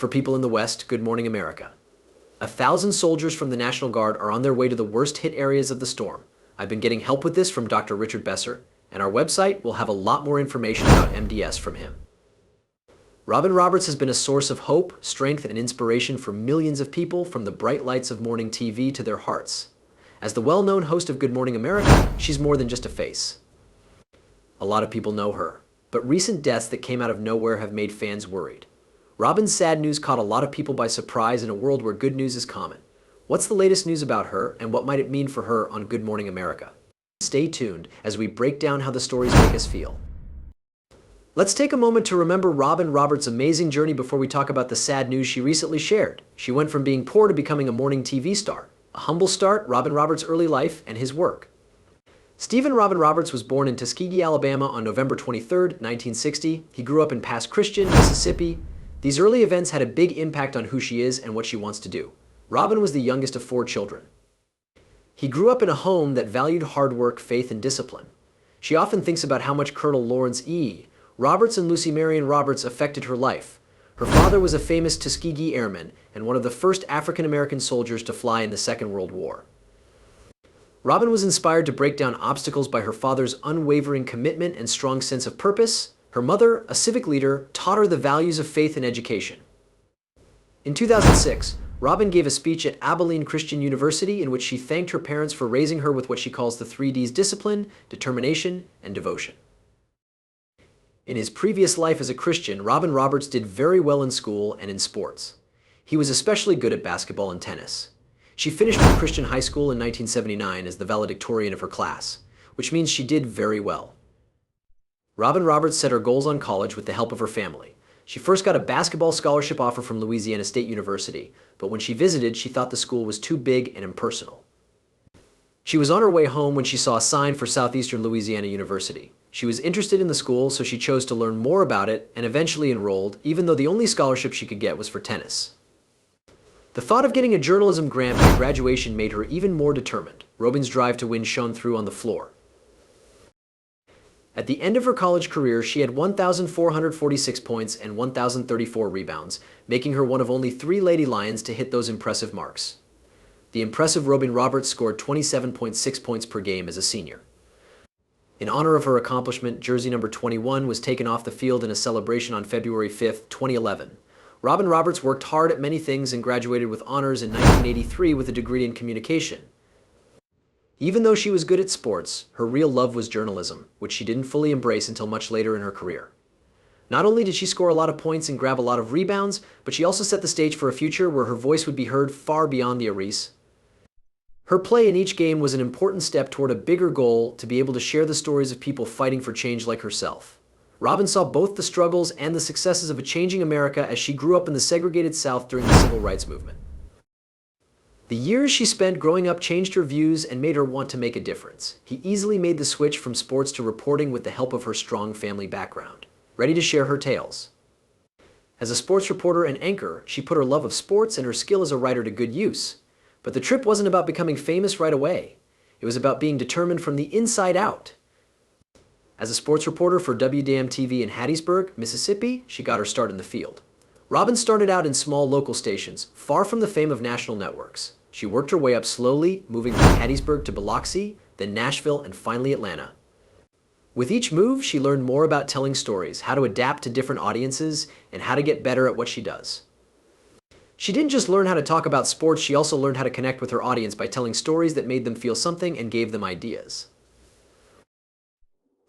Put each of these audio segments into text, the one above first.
For people in the West, Good Morning America. 1,000 soldiers from the National Guard are on their way to the worst hit areas of the storm. I've been getting help with this from Dr. Richard Besser, and our website will have a lot more information about MDS from him. Robin Roberts has been a source of hope, strength, and inspiration for millions of people, from the bright lights of morning TV to their hearts. As the well-known host of Good Morning America, she's more than just a face. A lot of people know her, but recent deaths that came out of nowhere have made fans worried. Robin's sad news caught a lot of people by surprise in a world where good news is common. What's the latest news about her, and what might it mean for her on Good Morning America? Stay tuned as we break down how the stories make us feel. Let's take a moment to remember Robin Roberts' amazing journey before we talk about the sad news she recently shared. She went from being poor to becoming a morning TV star. A humble start, Robin Roberts' early life and his work. Stephen Robin Roberts was born in Tuskegee, Alabama on November 23, 1960. He grew up in Pass Christian, Mississippi. These early events had a big impact on who she is and what she wants to do. Robin was the youngest of 4 children. He grew up in a home that valued hard work, faith, and discipline. She often thinks about how much Colonel Lawrence E. Roberts and Lucy Marion Roberts affected her life. Her father was a famous Tuskegee Airman and one of the first African-American soldiers to fly in the Second World War. Robin was inspired to break down obstacles by her father's unwavering commitment and strong sense of purpose. Her mother, a civic leader, taught her the values of faith and education. In 2006, Robin gave a speech at Abilene Christian University in which she thanked her parents for raising her with what she calls the 3 Ds: discipline, determination, and devotion. In his previous life as a Christian, Robin Roberts did very well in school and in sports. He was especially good at basketball and tennis. She finished from Christian high school in 1979 as the valedictorian of her class, which means she did very well. Robin Roberts set her goals on college with the help of her family. She first got a basketball scholarship offer from Louisiana State University, but when she visited, she thought the school was too big and impersonal. She was on her way home when she saw a sign for Southeastern Louisiana University. She was interested in the school, so she chose to learn more about it and eventually enrolled, even though the only scholarship she could get was for tennis. The thought of getting a journalism grant by graduation made her even more determined. Robin's drive to win shone through on the floor. At the end of her college career, she had 1,446 points and 1,034 rebounds, making her one of only 3 Lady Lions to hit those impressive marks. The impressive Robin Roberts scored 27.6 points per game as a senior. In honor of her accomplishment, jersey number 21 was taken off the field in a celebration on February 5, 2011. Robin Roberts worked hard at many things and graduated with honors in 1983 with a degree in communication. Even though she was good at sports, her real love was journalism, which she didn't fully embrace until much later in her career. Not only did she score a lot of points and grab a lot of rebounds, but she also set the stage for a future where her voice would be heard far beyond the arena. Her play in each game was an important step toward a bigger goal: to be able to share the stories of people fighting for change like herself. Robin saw both the struggles and the successes of a changing America as she grew up in the segregated South during the Civil Rights Movement. The years she spent growing up changed her views and made her want to make a difference. He easily made the switch from sports to reporting with the help of her strong family background. Ready to share her tales. As a sports reporter and anchor, she put her love of sports and her skill as a writer to good use. But the trip wasn't about becoming famous right away. It was about being determined from the inside out. As a sports reporter for WDM-TV in Hattiesburg, Mississippi, she got her start in the field. Robin started out in small local stations, far from the fame of national networks. She worked her way up slowly, moving from Hattiesburg to Biloxi, then Nashville, and finally Atlanta. With each move, she learned more about telling stories, how to adapt to different audiences, and how to get better at what she does. She didn't just learn how to talk about sports, she also learned how to connect with her audience by telling stories that made them feel something and gave them ideas.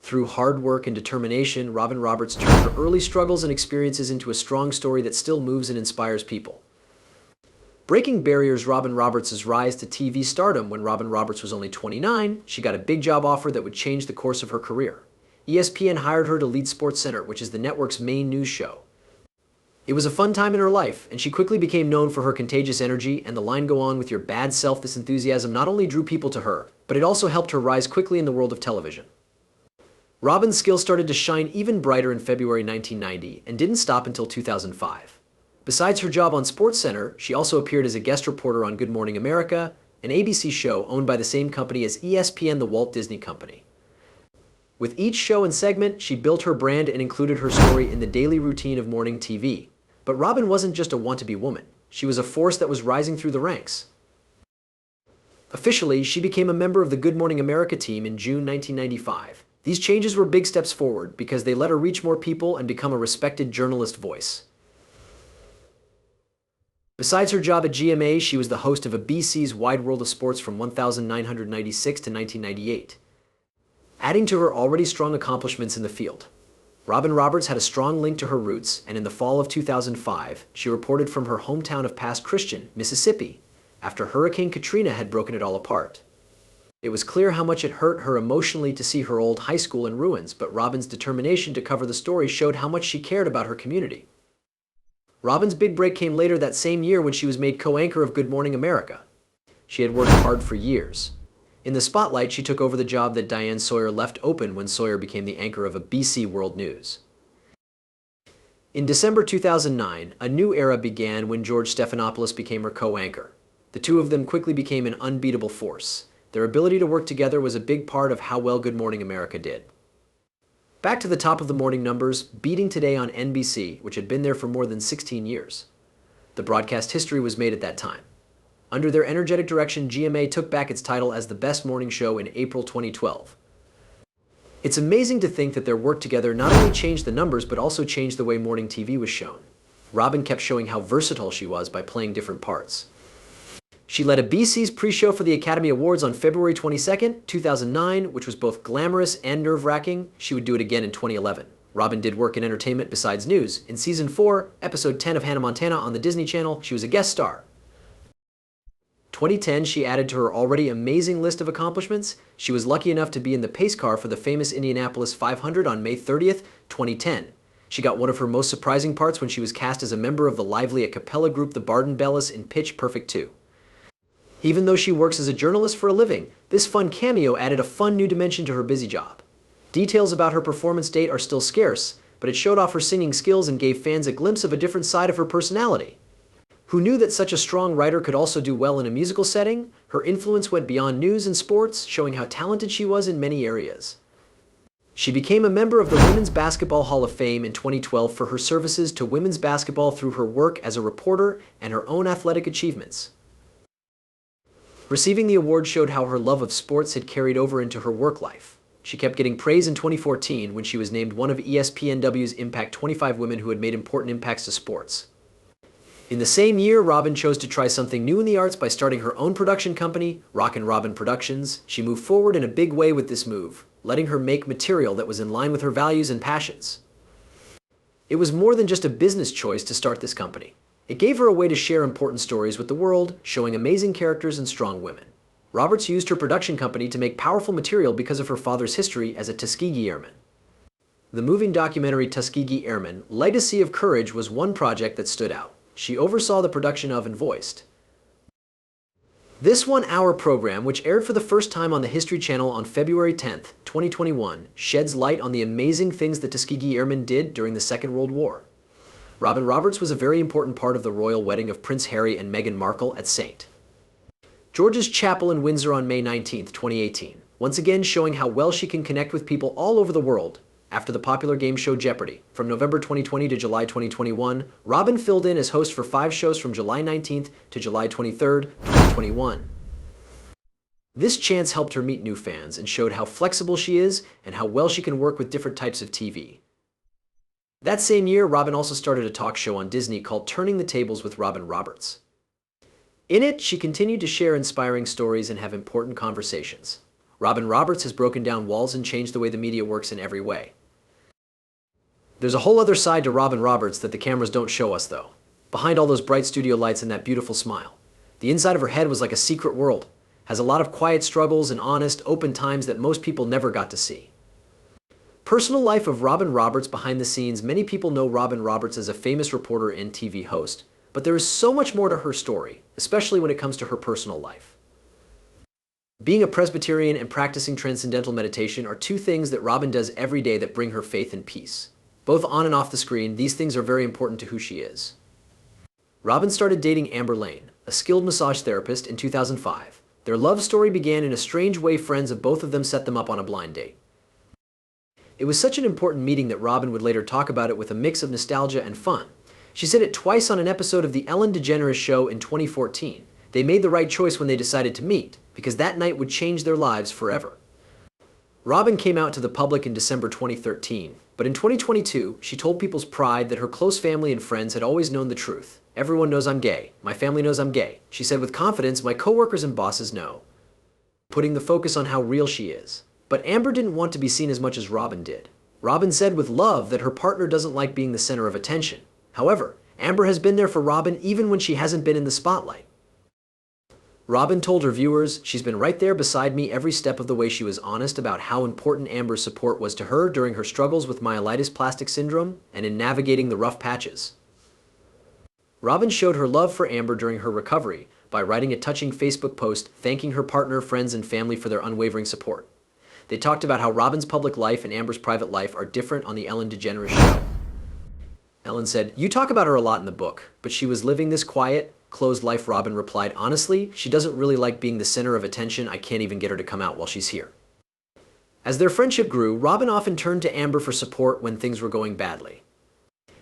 Through hard work and determination, Robin Roberts turned her early struggles and experiences into a strong story that still moves and inspires people. Breaking barriers: Robin Roberts' rise to TV stardom. When Robin Roberts was only 29, she got a big job offer that would change the course of her career. ESPN hired her to lead SportsCenter, which is the network's main news show. It was a fun time in her life, and she quickly became known for her contagious energy, and the line "go on with your bad self." This enthusiasm not only drew people to her, but it also helped her rise quickly in the world of television. Robin's skills started to shine even brighter in February 1990 and didn't stop until 2005. Besides her job on SportsCenter, she also appeared as a guest reporter on Good Morning America, an ABC show owned by the same company as ESPN, the Walt Disney Company. With each show and segment, she built her brand and included her story in the daily routine of morning TV. But Robin wasn't just a want-to-be woman. She was a force that was rising through the ranks. Officially, she became a member of the Good Morning America team in June 1995. These changes were big steps forward because they let her reach more people and become a respected journalist voice. Besides her job at GMA, she was the host of a BC's Wide World of Sports from 1996 to 1998, adding to her already strong accomplishments in the field. Robin Roberts had a strong link to her roots, and in the fall of 2005, she reported from her hometown of Pass Christian, Mississippi, after Hurricane Katrina had broken it all apart. It was clear how much it hurt her emotionally to see her old high school in ruins, but Robin's determination to cover the story showed how much she cared about her community. Robin's big break came later that same year when she was made co-anchor of Good Morning America. She had worked hard for years. In the spotlight, she took over the job that Diane Sawyer left open when Sawyer became the anchor of a BC World News. In December 2009, a new era began when George Stephanopoulos became her co-anchor. The two of them quickly became an unbeatable force. Their ability to work together was a big part of how well Good Morning America did. Back to the top of the morning numbers, beating Today on NBC, which had been there for more than 16 years. The broadcast history was made at that time. Under their energetic direction, GMA took back its title as the best morning show in April 2012. It's amazing to think that their work together not only changed the numbers, but also changed the way morning TV was shown. Robin kept showing how versatile she was by playing different parts. She led a BC's pre-show for the Academy Awards on February 22, 2009, which was both glamorous and nerve-wracking. She would do it again in 2011. Robin did work in entertainment besides news. In Season 4, Episode 10 of Hannah Montana on the Disney Channel, she was a guest star. 2010, she added to her already amazing list of accomplishments. She was lucky enough to be in the pace car for the famous Indianapolis 500 on May 30th, 2010. She got one of her most surprising parts when she was cast as a member of the lively a cappella group the Barden Bellas in Pitch Perfect 2. Even though she works as a journalist for a living, this fun cameo added a fun new dimension to her busy job. Details about her performance date are still scarce, but it showed off her singing skills and gave fans a glimpse of a different side of her personality. Who knew that such a strong writer could also do well in a musical setting? Her influence went beyond news and sports, showing how talented she was in many areas. She became a member of the Women's Basketball Hall of Fame in 2012 for her services to women's basketball through her work as a reporter and her own athletic achievements. Receiving the award showed how her love of sports had carried over into her work life. She kept getting praise in 2014 when she was named one of ESPNW's Impact 25 women who had made important impacts to sports. In the same year, Robin chose to try something new in the arts by starting her own production company, Rockin' Robin Productions. She moved forward in a big way with this move, letting her make material that was in line with her values and passions. It was more than just a business choice to start this company. It gave her a way to share important stories with the world, showing amazing characters and strong women. Roberts used her production company to make powerful material because of her father's history as a Tuskegee Airman. The moving documentary Tuskegee Airmen, Legacy of Courage was one project that stood out. She oversaw the production of and voiced. This one-hour program, which aired for the first time on the History Channel on February 10, 2021, sheds light on the amazing things the Tuskegee Airmen did during the Second World War. Robin Roberts was a very important part of the royal wedding of Prince Harry and Meghan Markle at St. George's Chapel in Windsor on May 19, 2018, once again showing how well she can connect with people all over the world. After the popular game show Jeopardy! From November 2020 to July 2021, Robin filled in as host for 5 shows from July 19th to July 23rd, 2021. This chance helped her meet new fans and showed how flexible she is and how well she can work with different types of TV. That same year, Robin also started a talk show on Disney called Turning the Tables with Robin Roberts. In it, she continued to share inspiring stories and have important conversations. Robin Roberts has broken down walls and changed the way the media works in every way. There's a whole other side to Robin Roberts that the cameras don't show us, though. Behind all those bright studio lights and that beautiful smile, the inside of her head was like a secret world, has a lot of quiet struggles and honest, open times that most people never got to see. Personal life of Robin Roberts behind the scenes. Many people know Robin Roberts as a famous reporter and TV host, but there is so much more to her story, especially when it comes to her personal life. Being a Presbyterian and practicing transcendental meditation are two things that Robin does every day that bring her faith and peace. Both on and off the screen, these things are very important to who she is. Robin started dating Amber Lane, a skilled massage therapist, in 2005. Their love story began in a strange way. Friends of both of them set them up on a blind date. It was such an important meeting that Robin would later talk about it with a mix of nostalgia and fun. She said it twice on an episode of The Ellen DeGeneres Show in 2014. They made the right choice when they decided to meet, because that night would change their lives forever. Robin came out to the public in December 2013, but in 2022, she told People's Pride that her close family and friends had always known the truth. "Everyone knows I'm gay. My family knows I'm gay," she said with confidence. "My coworkers and bosses know," putting the focus on how real she is. But Amber didn't want to be seen as much as Robin did. Robin said with love that her partner doesn't like being the center of attention. However, Amber has been there for Robin even when she hasn't been in the spotlight. Robin told her viewers, "She's been right there beside me every step of the way." She was honest about how important Amber's support was to her during her struggles with myelitis plastic syndrome and in navigating the rough patches. Robin showed her love for Amber during her recovery by writing a touching Facebook post thanking her partner, friends, and family for their unwavering support. They talked about how Robin's public life and Amber's private life are different on the Ellen DeGeneres Show. Ellen said, "You talk about her a lot in the book, but she was living this quiet, closed life." Robin replied, "Honestly, she doesn't really like being the center of attention. I can't even get her to come out while she's here." As their friendship grew, Robin often turned to Amber for support when things were going badly.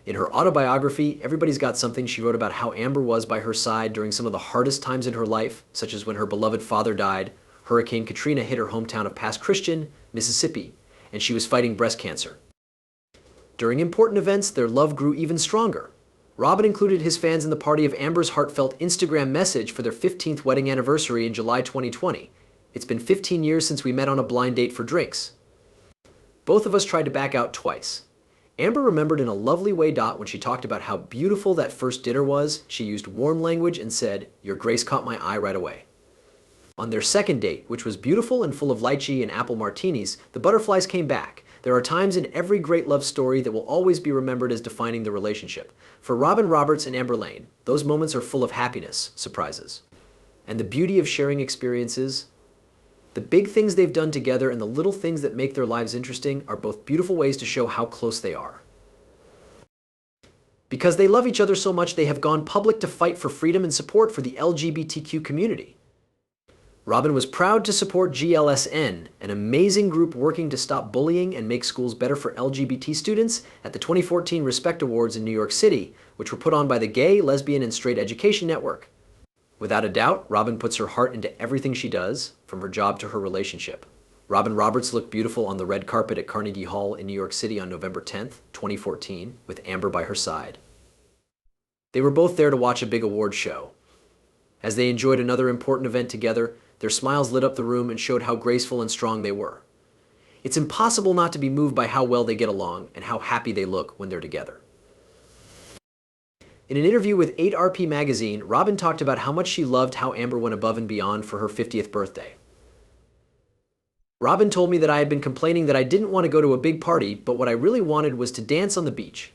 In her autobiography, Everybody's Got Something, she wrote about how Amber was by her side during some of the hardest times in her life, such as when her beloved father died, Hurricane Katrina hit her hometown of Pass Christian, Mississippi, and she was fighting breast cancer. During important events, their love grew even stronger. Robin included his fans in the party of Amber's heartfelt Instagram message for their 15th wedding anniversary in July 2020. "It's been 15 years since we met on a blind date for drinks. Both of us tried to back out twice." Amber remembered in a lovely way when she talked about how beautiful that first dinner was. She used warm language and said, "Your grace caught my eye right away." On their second date, which was beautiful and full of lychee and apple martinis, the butterflies came back. There are times in every great love story that will always be remembered as defining the relationship. For Robin Roberts and Amber Lane, those moments are full of happiness, surprises, and the beauty of sharing experiences. The big things they've done together and the little things that make their lives interesting are both beautiful ways to show how close they are. Because they love each other so much, they have gone public to fight for freedom and support for the LGBTQ community. Robin was proud to support GLSN, an amazing group working to stop bullying and make schools better for LGBT students, at the 2014 Respect Awards in New York City, which were put on by the Gay, Lesbian, and Straight Education Network. Without a doubt, Robin puts her heart into everything she does, from her job to her relationship. Robin Roberts looked beautiful on the red carpet at Carnegie Hall in New York City on November 10th, 2014, with Amber by her side. They were both there to watch a big award show. As they enjoyed another important event together, their smiles lit up the room and showed how graceful and strong they were. It's impossible not to be moved by how well they get along and how happy they look when they're together. In an interview with 8RP magazine, Robin talked about how much she loved how Amber went above and beyond for her 50th birthday. "Robin told me that I had been complaining that I didn't want to go to a big party, but what I really wanted was to dance on the beach."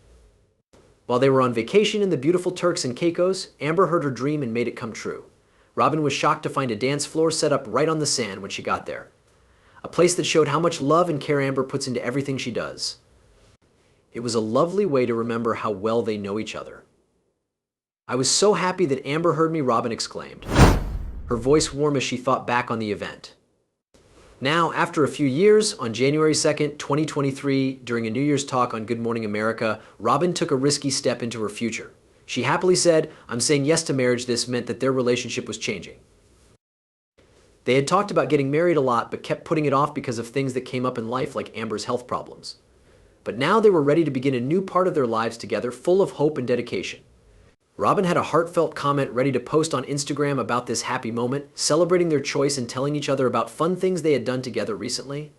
While they were on vacation in the beautiful Turks and Caicos, Amber heard her dream and made it come true. Robin was shocked to find a dance floor set up right on the sand when she got there. A place that showed how much love and care Amber puts into everything she does. It was a lovely way to remember how well they know each other. "I was so happy that Amber heard me," Robin exclaimed, her voice warm as she thought back on the event. Now, after a few years, on January 2nd, 2023, during a New Year's talk on Good Morning America, Robin took a risky step into her future. She happily said, "I'm saying yes to marriage." This meant that their relationship was changing. They had talked about getting married a lot, but kept putting it off because of things that came up in life, like Amber's health problems. But now they were ready to begin a new part of their lives together, full of hope and dedication. Robin had a heartfelt comment ready to post on Instagram about this happy moment, celebrating their choice and telling each other about fun things they had done together recently.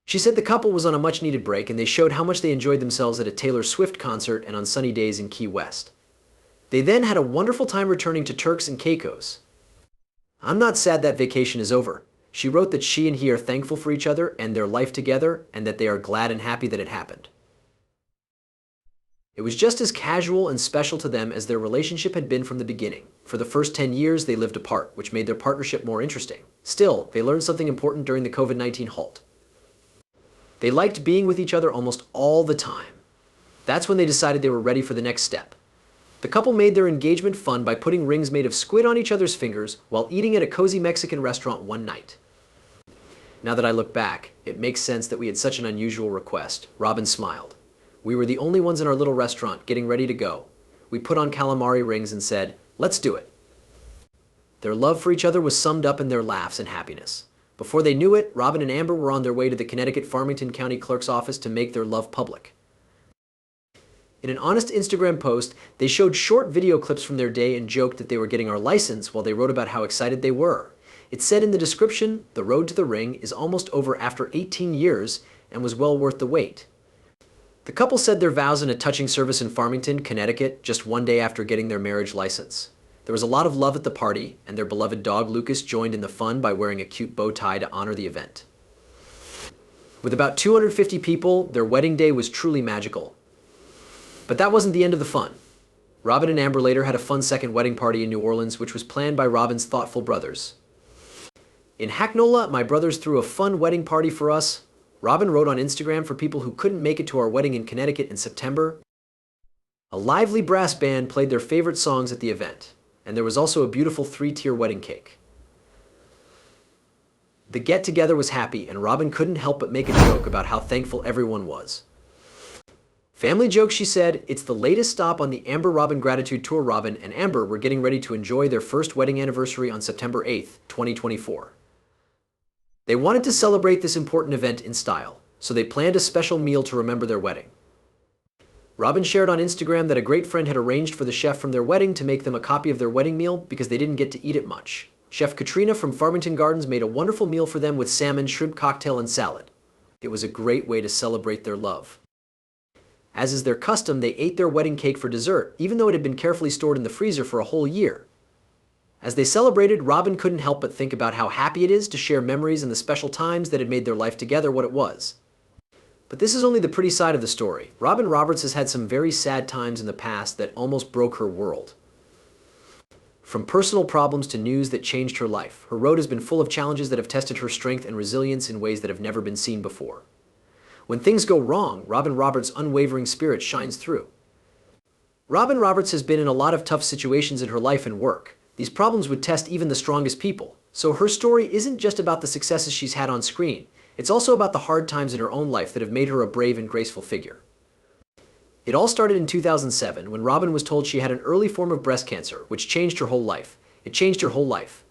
She said the couple was on a much-needed break, and they showed how much they enjoyed themselves at a Taylor Swift concert and on sunny days in Key West. They then had a wonderful time returning to Turks and Caicos. "I'm not sad that vacation is over." She wrote that she and he are thankful for each other and their life together, and that they are glad and happy that it happened. It was just as casual and special to them as their relationship had been from the beginning. For the first 10 years, they lived apart, which made their partnership more interesting. Still, they learned something important during the COVID-19 halt. They liked being with each other almost all the time. That's when they decided they were ready for the next step. The couple made their engagement fun by putting rings made of squid on each other's fingers while eating at a cozy Mexican restaurant one night. "Now that I look back, it makes sense that we had such an unusual request." Robin smiled. We were the only ones in our little restaurant getting ready to go. We put on calamari rings and said, let's do it. Their love for each other was summed up in their laughs and happiness. Before they knew it, Robin and Amber were on their way to the Connecticut Farmington County Clerk's office to make their love public. In an honest Instagram post, they showed short video clips from their day and joked that they were getting our license while they wrote about how excited they were. It said in the description, "The road to the ring is almost over after 18 years and was well worth the wait." The couple said their vows in a touching service in Farmington, Connecticut, just one day after getting their marriage license. There was a lot of love at the party, and their beloved dog Lucas joined in the fun by wearing a cute bow tie to honor the event. With about 250 people, their wedding day was truly magical. But that wasn't the end of the fun. Robin and Amber later had a fun second wedding party in New Orleans, which was planned by Robin's thoughtful brothers. In Hacknola, my brothers threw a fun wedding party for us. Robin wrote on Instagram for people who couldn't make it to our wedding in Connecticut in September. A lively brass band played their favorite songs at the event, and there was also a beautiful 3-tier wedding cake. The get-together was happy, and Robin couldn't help but make a joke about how thankful everyone was. Family joke, she said, "It's the latest stop on the Amber Robin Gratitude Tour. Robin and Amber were getting ready to enjoy their first wedding anniversary on September 8th, 2024. They wanted to celebrate this important event in style, so they planned a special meal to remember their wedding." Robin shared on Instagram that a great friend had arranged for the chef from their wedding to make them a copy of their wedding meal because they didn't get to eat it much. Chef Katrina from Farmington Gardens made a wonderful meal for them with salmon, shrimp cocktail, and salad. It was a great way to celebrate their love. As is their custom, they ate their wedding cake for dessert, even though it had been carefully stored in the freezer for a whole year. As they celebrated, Robin couldn't help but think about how happy it is to share memories and the special times that had made their life together what it was. But this is only the pretty side of the story. Robin Roberts has had some very sad times in the past that almost broke her world. From personal problems to news that changed her life, her road has been full of challenges that have tested her strength and resilience in ways that have never been seen before. When things go wrong, Robin Roberts' unwavering spirit shines through. Robin Roberts has been in a lot of tough situations in her life and work. These problems would test even the strongest people. So her story isn't just about the successes she's had on screen. It's also about the hard times in her own life that have made her a brave and graceful figure. It all started in 2007 when Robin was told she had an early form of breast cancer, which changed her whole life. It changed her whole life.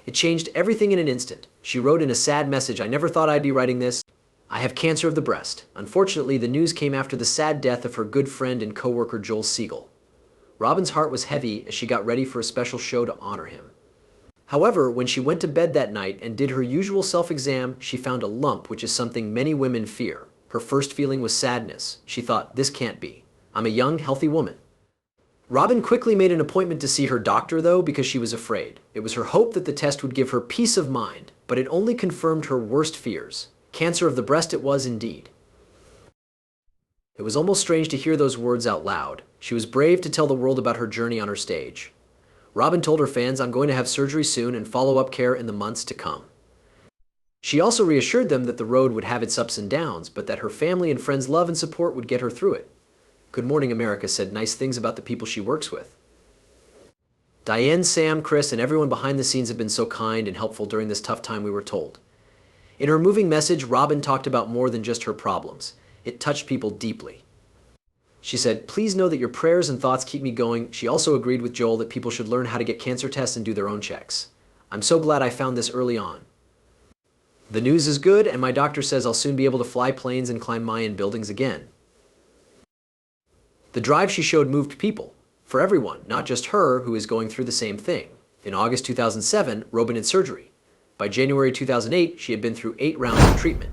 It changed everything in an instant. She wrote in a sad message, "I never thought I'd be writing this. I have cancer of the breast." Unfortunately, the news came after the sad death of her good friend and co-worker Joel Siegel. Robin's heart was heavy as she got ready for a special show to honor him. However, when she went to bed that night and did her usual self-exam, she found a lump, which is something many women fear. Her first feeling was sadness. She thought, "This can't be. I'm a young, healthy woman." Robin quickly made an appointment to see her doctor, though, because she was afraid. It was her hope that the test would give her peace of mind, but it only confirmed her worst fears. Cancer of the breast it was indeed. It was almost strange to hear those words out loud. She was brave to tell the world about her journey on her stage. Robin told her fans, "I'm going to have surgery soon and follow-up care in the months to come." She also reassured them that the road would have its ups and downs, but that her family and friends' love and support would get her through it. Good Morning America said nice things about the people she works with. Diane, Sam, Chris, and everyone behind the scenes have been so kind and helpful during this tough time, we were told. In her moving message, Robin talked about more than just her problems. It touched people deeply. She said, "Please know that your prayers and thoughts keep me going." She also agreed with Joel that people should learn how to get cancer tests and do their own checks. "I'm so glad I found this early on. The news is good, and my doctor says I'll soon be able to fly planes and climb Mayan buildings again." The drive she showed moved people. For everyone, not just her, who is going through the same thing. In August 2007, Robin had surgery. By January 2008, she had been through 8 rounds of treatment.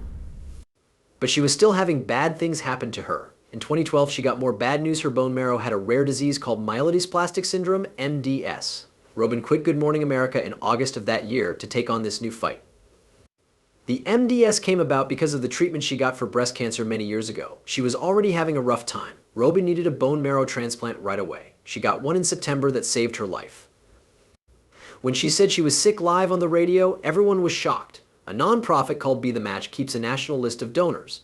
But she was still having bad things happen to her. In 2012, she got more bad news. Her bone marrow had a rare disease called myelodysplastic syndrome, MDS. Robin quit Good Morning America in August of that year to take on this new fight. The MDS came about because of the treatment she got for breast cancer many years ago. She was already having a rough time. Robin needed a bone marrow transplant right away. She got one in September that saved her life. When she said she was sick live on the radio, everyone was shocked. A nonprofit called Be the Match keeps a national list of donors.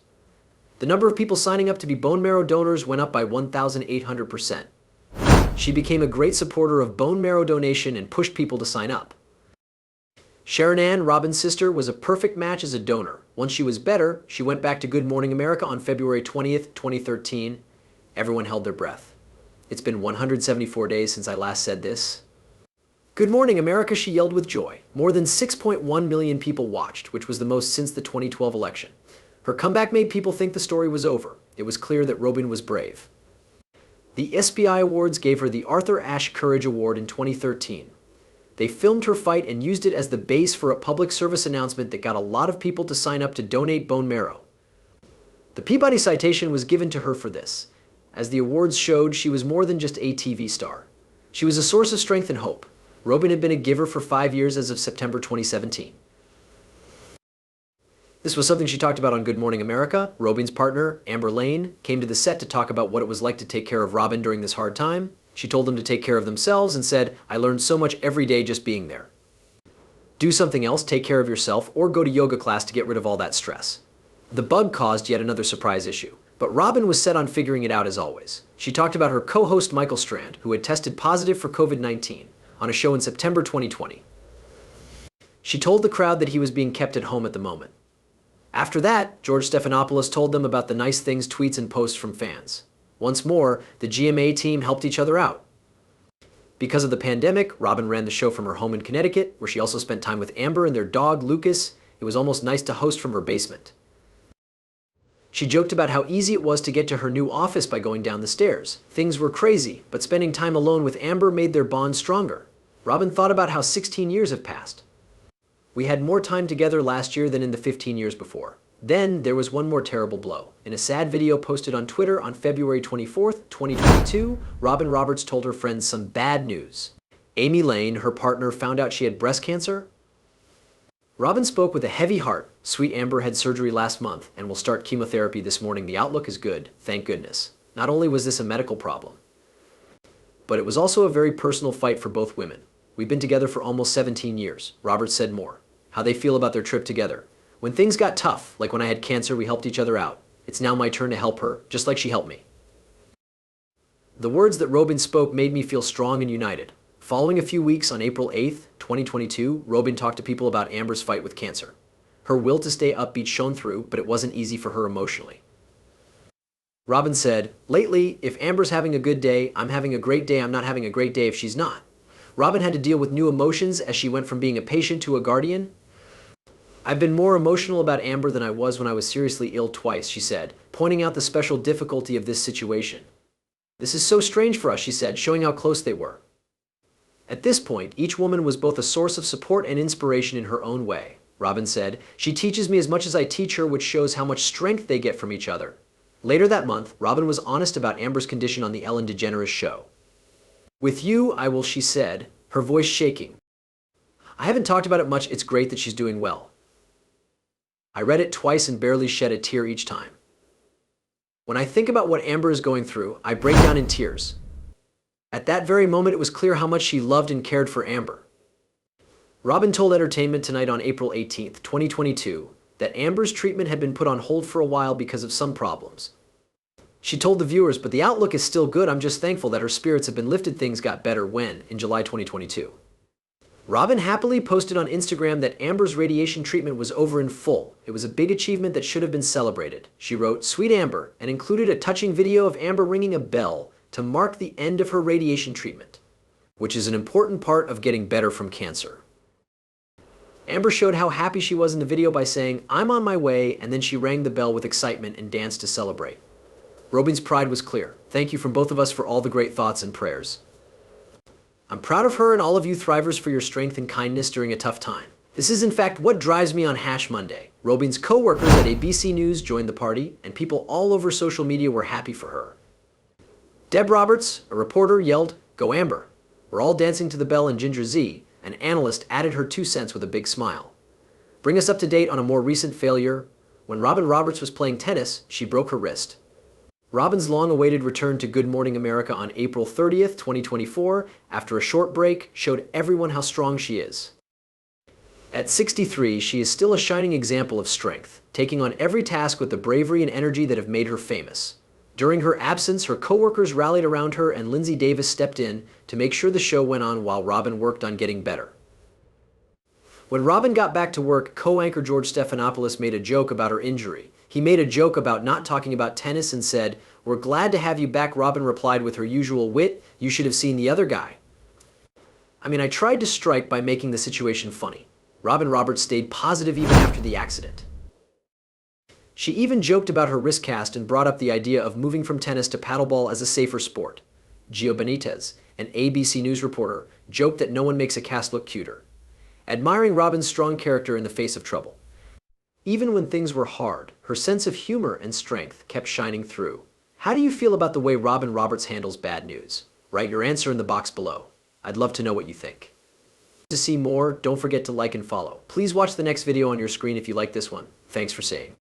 The number of people signing up to be bone marrow donors went up by 1,800%. She became a great supporter of bone marrow donation and pushed people to sign up. Sharon Ann, Robin's sister, was a perfect match as a donor. Once she was better, she went back to Good Morning America on February 20th, 2013. Everyone held their breath. It's been 174 days since I last said this. Good morning, America, she yelled with joy. More than 6.1 million people watched, which was the most since the 2012 election. Her comeback made people think the story was over. It was clear that Robin was brave. The SBI Awards gave her the Arthur Ashe Courage Award in 2013. They filmed her fight and used it as the base for a public service announcement that got a lot of people to sign up to donate bone marrow. The Peabody citation was given to her for this. As the awards showed, she was more than just a TV star. She was a source of strength and hope. Robin had been a giver for 5 years as of September 2017. This was something she talked about on Good Morning America. Robin's partner, Amber Lane, came to the set to talk about what it was like to take care of Robin during this hard time. She told them to take care of themselves and said, "I learned so much every day just being there. Do something else, take care of yourself, or go to yoga class to get rid of all that stress." The bug caused yet another surprise issue. But Robin was set on figuring it out as always. She talked about her co-host Michael Strand, who had tested positive for COVID-19 on a show in September 2020. She told the crowd that he was being kept at home at the moment. After that, George Stephanopoulos told them about the nice things, tweets, and posts from fans. Once more, the GMA team helped each other out. Because of the pandemic, Robin ran the show from her home in Connecticut, where she also spent time with Amber and their dog, Lucas. It was almost nice to host from her basement. She joked about how easy it was to get to her new office by going down the stairs. Things were crazy, but spending time alone with Amber made their bond stronger. Robin thought about how 16 years have passed. We had more time together last year than in the 15 years before. Then there was one more terrible blow. In a sad video posted on Twitter on February 24th, 2022, Robin Roberts told her friends some bad news. Amy Lane, her partner, found out she had breast cancer. Robin spoke with a heavy heart. Sweet Amber had surgery last month and will start chemotherapy this morning. The outlook is good, thank goodness. Not only was this a medical problem, but it was also a very personal fight for both women. We've been together for almost 17 years. Roberts said more. How they feel about their trip together. When things got tough, like when I had cancer, we helped each other out. It's now my turn to help her, just like she helped me. The words that Robin spoke made me feel strong and united. Following a few weeks, on April 8th, 2022, Robin talked to people about Amber's fight with cancer. Her will to stay upbeat shone through, but it wasn't easy for her emotionally. Robin said, "Lately, if Amber's having a good day, I'm having a great day. I'm not having a great day if she's not." Robin had to deal with new emotions as she went from being a patient to a guardian. "I've been more emotional about Amber than I was when I was seriously ill twice," she said, pointing out the special difficulty of this situation. "This is so strange for us," she said, showing how close they were. At this point, each woman was both a source of support and inspiration in her own way. Robin said, "She teaches me as much as I teach her, which shows how much strength they get from each other." Later that month, Robin was honest about Amber's condition on the Ellen DeGeneres show. "With you, I will," she said, her voice shaking. "I haven't talked about it much. It's great that she's doing well. I read it twice and barely shed a tear each time. When I think about what Amber is going through, I break down in tears. At that very moment, it was clear how much she loved and cared for Amber." Robin told Entertainment Tonight on April 18th, 2022, that Amber's treatment had been put on hold for a while because of some problems. She told the viewers, "But the outlook is still good. I'm just thankful that her spirits have been lifted." Things got better when, in July 2022. Robin happily posted on Instagram that Amber's radiation treatment was over in full. It was a big achievement that should have been celebrated. She wrote, "Sweet Amber," and included a touching video of Amber ringing a bell to mark the end of her radiation treatment, which is an important part of getting better from cancer. Amber showed how happy she was in the video by saying, "I'm on my way," and then she rang the bell with excitement and danced to celebrate. Robin's pride was clear. "Thank you from both of us for all the great thoughts and prayers. I'm proud of her and all of you Thrivers for your strength and kindness during a tough time. This is in fact what drives me on Hash Monday." Robin's co-workers at ABC News joined the party, and people all over social media were happy for her. Deb Roberts, a reporter, yelled, "Go Amber." We're all dancing to the bell, and Ginger Z, an analyst, added her 2 cents with a big smile. Bring us up to date on a more recent failure. When Robin Roberts was playing tennis, she broke her wrist. Robin's long-awaited return to Good Morning America on April 30th, 2024, after a short break, showed everyone how strong she is. At 63, she is still a shining example of strength, taking on every task with the bravery and energy that have made her famous. During her absence, her coworkers rallied around her, and Lindsay Davis stepped in to make sure the show went on while Robin worked on getting better. When Robin got back to work, co-anchor George Stephanopoulos made a joke about her injury. He made a joke about not talking about tennis and said, "We're glad to have you back." Robin replied with her usual wit, "You should have seen the other guy." I mean, I tried to strike by making the situation funny. Robin Roberts stayed positive even after the accident. She even joked about her wrist cast and brought up the idea of moving from tennis to paddleball as a safer sport. Gio Benitez, an ABC News reporter, joked that no one makes a cast look cuter, admiring Robin's strong character in the face of trouble. Even when things were hard, her sense of humor and strength kept shining through. How do you feel about the way Robin Roberts handles bad news? Write your answer in the box below. I'd love to know what you think. To see more, don't forget to like and follow. Please watch the next video on your screen if you like this one. Thanks for saying.